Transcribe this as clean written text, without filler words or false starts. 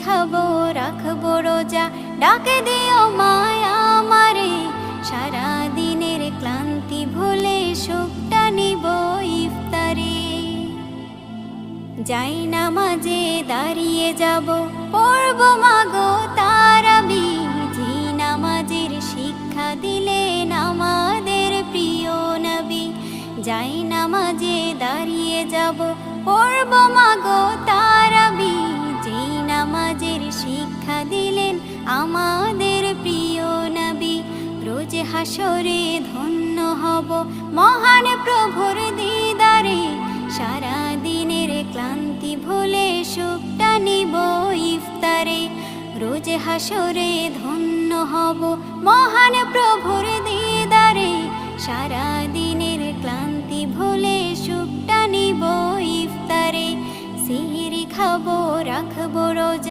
খাবো রাখবো রোজা, ডাকে দিও মায়া আমারে। সারা দিনের ক্লান্তি ভুলে সুখটা নিব ইফতারে। যাই নামাজে দাঁড়িয়ে যাব, পড়ব মাগো তারাবি। যে নামাজের শিক্ষা দিলেন আমাদের প্রিয় নবী। যাই নামাজে দাঁড়িয়ে যাব, পড়ব মাগো তারাবি। যে নামাজের শিক্ষা দিলেন আমাদের প্রিয় নবী। রোজ হাসরে ধন্য হব মহান প্রভুর দিদারে। সারা দিনের ক্লান্তি ভুলে সুখটা নিব ইফতারে। রোজ হাসরে ধন্য হব মহান প্রভুর দিদারে। সারা দিনের ক্লান্তি ভুলে সুখটা নিব ইফতারে। সিহরি খাবো রাখবো রোজা,